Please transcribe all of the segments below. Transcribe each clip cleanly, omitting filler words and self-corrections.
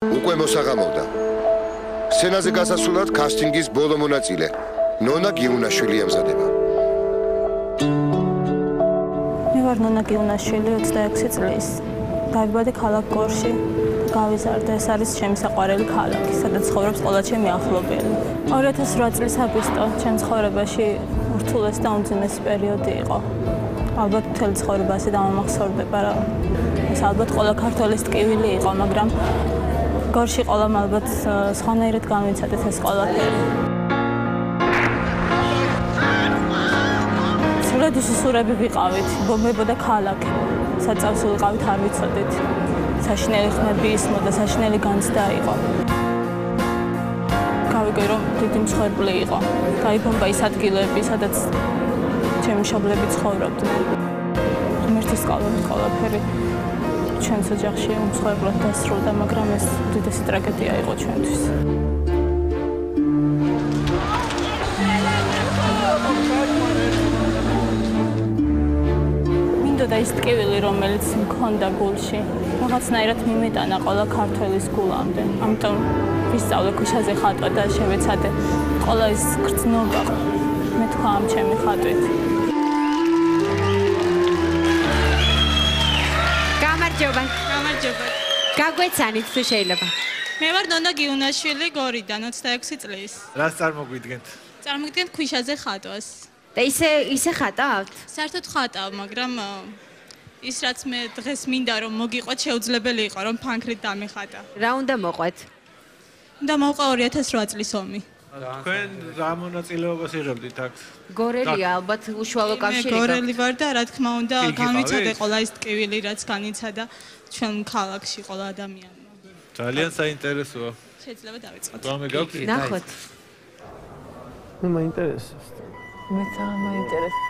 უკვე მოსაღამოვდა. სცენაზე გასასვლელად კასტინგის ბოლო მონაწილე ნონა გიუნაშვილი ემზადება. მე ვარ ნონა გიუნაშვილი, 26 წლის. დაიბადე ქალაქ გორში. გავიზარდე, ეს არის ჩემი საყვარელი ქალაქი, სადაც ცხოვრობს ყველა ჩემი ახლობელი. 2008 წლის აგვისტო ჩემს ცხოვრებაში ურთულესი და უმძიმესი პერიოდი იყო. ალბათ მთელი ცხოვრება ასე დამამახსოვრდება, რა. ეს ალბათ ყველა ქართველის ტკივილი იყო, მაგრამ გორში ყველამ ალბათ სხვანაირად განვიცადეთ ეს ყველაფერი. სრულად უსუსურები ვიყავით, ბომბებოდა ქალაქი, საწავსი ვიყავით არ ვიცოდით. საშინელი ხმები ისმოდა, საშინელი განცდა იყო. გავიგე, რომ დიდი მსხვერპლი იყო. გაიბომბა ის ადგილები, სადაც ჩემი მშობლები ცხოვრობდნენ. ღმერთის სკალობით ყველაფერი ჩვენს ოჯახში მსხვერპლად დასრულდა, მაგრამ ეს უდიდესი ტრაგედია იყო ჩვენთვის. მინდოდა ის ტკივილი, რომელიც მქონდა გულში, რაღაცნაირად მიმეტანა ყველა ქართველის გულამდე. ამიტომ ვისწავლე ქუჩაზე ხატვა და შევეცადე ყველა ის გრძნობა მეთქვა ამ ჩემი ხატვით. გამარჯობა. გამარჯობა. გაგვეცანით თუ შეიძლება. მე ვარ ნონა გიუნაშვილი გორიდან 26 წლის. რას წარმოგვიდგენთ? წარმოგიდგენთ ქვიშაზე ხატვას. და ისე ხატავთ? საერთოდ ხატავ, მაგრამ ის რაც მე დღეს მინდა რომ მოგიყვეთ, შეუძლებელი იყო რომ ფანქრით დამეხატა. რა უნდა მოყვეთ? უნდა მოვყვა 2008 წლის ომი. თქვენ რა მონაწილეობას იღებდით აქ? გორელია ალბათ უშუალო კავშირი. მე გორელი ვარ და რა თქმა უნდა კი, განვიცადე გიყავით? ყველა ის ტკივილი რაც განიცადა ჩვენ ქალაქში ყველა ადამიანმა. ძალიან საინტერესოა. შეიძლება დავიწყოთ. რამე გაქვთ? ნახოთ. მე მაინტერესებს. მე ძალიან მაინტერესებს.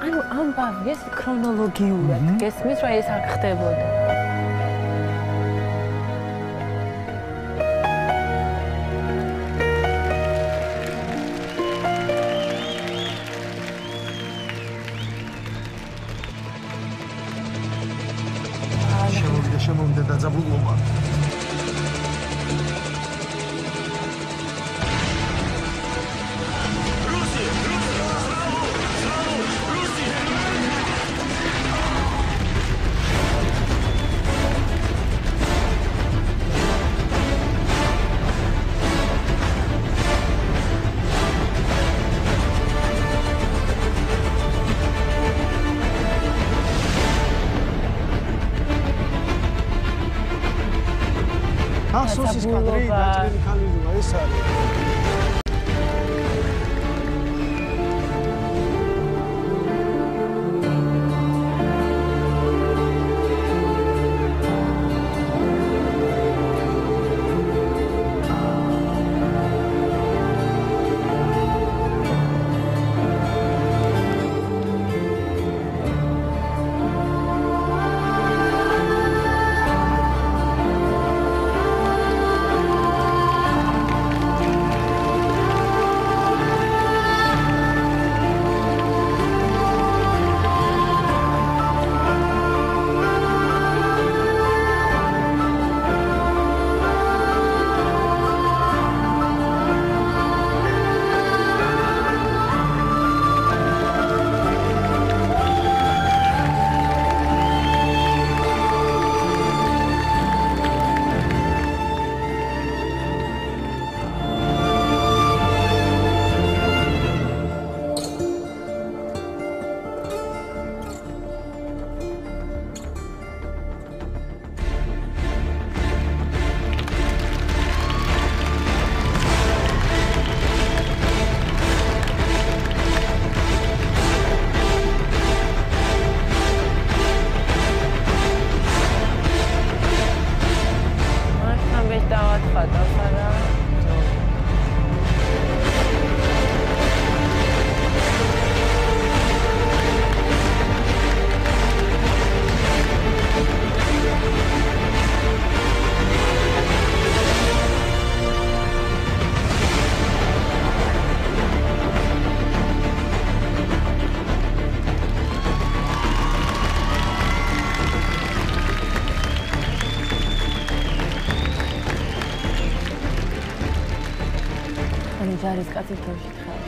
ანუ ამბავი ეს ქრონოლოგიურად გესმის რა ეს არ ხდებოდა. შემოვიდა და ძაბულობა. ასოს კადრი დაჭრილი ქალბატონია ეს არის. ანუ ჯარისკაცის დროში ხარ.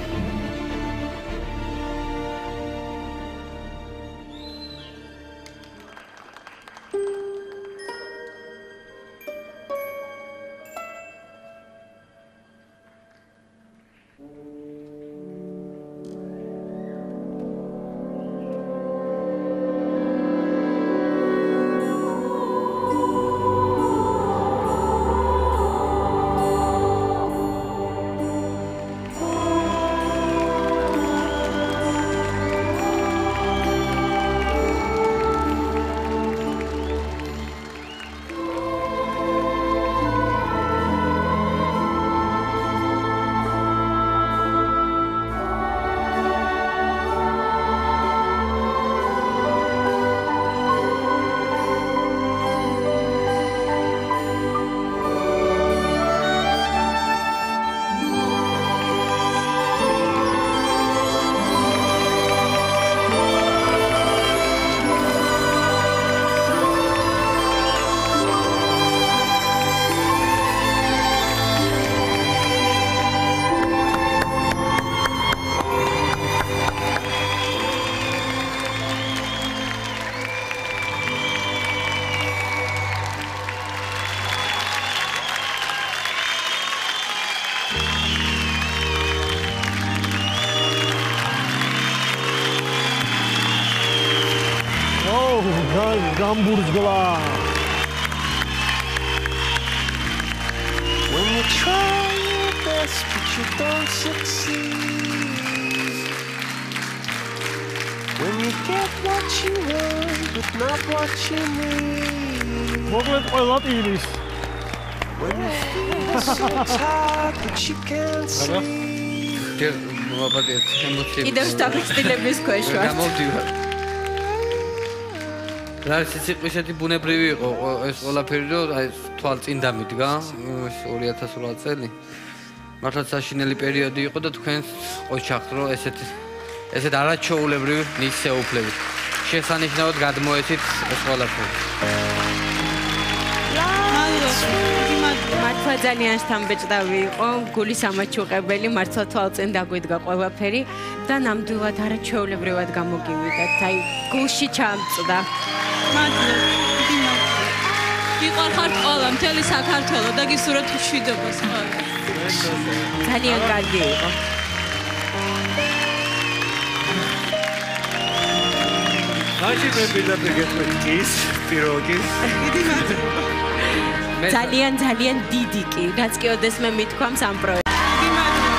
გამბურძგლა. When you try your best but you don't succeed. When you get what you want but not what you need. მოკლედ ყველა პირის. When you feel so tired that you can't sleep. კიდევ სტაბილიზების ქვეშ ვარ. გამოდივარ. რა სიყვისეთი ბუნებრივი იყო ეს ყველაფერი რომ აი თვალ წინ დამიდგა 2008 წელი. მართლაც საშინელი პერიოდი იყო და თქვენს ოჩახთ რომ ესეთ არაჩვეულებრივი ნისეუფლებით. შესანიშნავად გადმოეცით ეს ყველაფერი. მართლა ძალიან შთამბეჭდავი იყო, გულის ამაჩუყებელი, მართლა თვალწინ დაგვიდგა ყველაფერი და ნამდვილად არაჩვეულებრივად გამოგივიდათ. აი გულში ჩამწდა. მადლობა. ვიყარხართ ყველა მთელი საქართველო და გისურვებთ მშვიდობას ყველა. ძალიან კარგი იყო. მაშინ მე პირდაპირ გეტყვით ის პიროგის. დიდი მადლობა. ძალიან დიდი კი, რაც კი ოდესმე მithქვამს ამ პროექტს. დიდი მადლობა.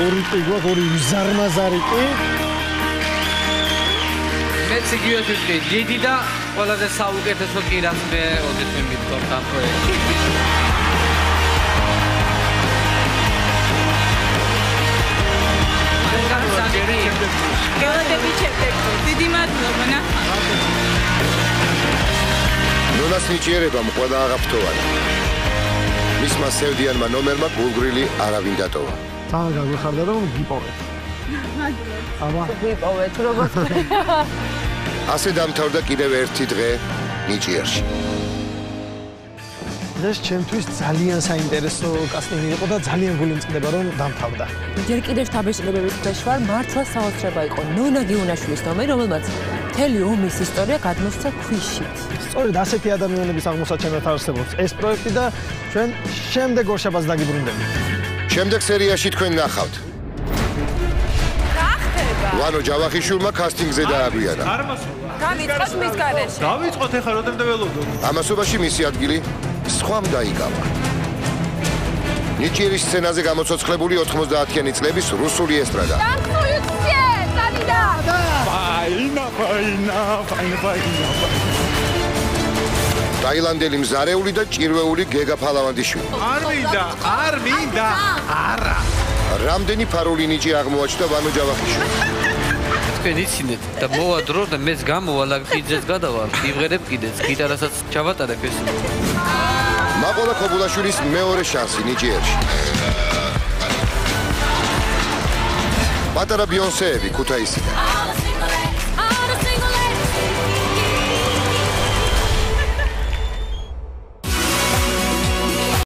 ორი პიგვა, ორი ზარმაზარი კი. მეც იგივე ვიტყვი, დიდი და ყველაზე საუკეთესო კი რაც მე ოდესმე მithქვამს ამ პროექტს. დიდი მადლობა ნახავთ. ნონას ნიჭიერებამ ყველა აღაფრთოვანა. მისმა სევდიანმა ნომერმა გულგრილი არავინ დატოვა. თან გაგვიხარდა რომ გიპოვეთ. აბა ვიპოვეთ როგორც ასე დამთავრდა კიდევ ერთი დღე ნიჭიერში. ეს ჩემთვის ძალიან საინტერესო კასტინგი იყო და ძალიან გულიმწყდება რომ დამთავრდა. ჯერ კიდევ შთაბეჭდილებების ქვეშ ვარ, მართლა საოცრება იყო ნონა გიუნაშვილის ნომერი, რომელმაც მთელი ომის ისტორია გადმოსცა ქვიშით. სწორედ ასეთი ადამიანების აღმოსაჩენად არსებობს ეს პროექტი და ჩვენ შემდეგ ორშაბათს დაგიბრუნდებით. შემდეგ სერიაში თქვენ ნახავთ. რა ხდება? ვანო ჯავახიშვილმა კასტინგზე დააგვიანა. დავიწყოთ მის გარეშე. დავიწყოთ ახლა როდემდე ველოდოთ. ამასობაში მისი ადგილი სხვამ დაიკავა. ნიჭიერის სცენაზე გამოცოცხლებული 90-იანი წლების რუსული ესტრადა. ტაილანდელი მზარეული და ჭირვეული გეგა ფალავანდიშვილი. არ მინდა. არა. რამდენი ფარული ნიჭი აღმოაჩნდა ვანო ჯავახიშვილს. თქვენ იცინეთ და მოვა დრო და მეც გამოვალ ხიძეს გადავალ. იბღერებ კიდეც გიტარასაც ჩავატარებ ეს. მაყოლა ქობულაშვილის მეორე შანსი ნიჭიერში. პატარა ბიონსეები ქუთაისიდან.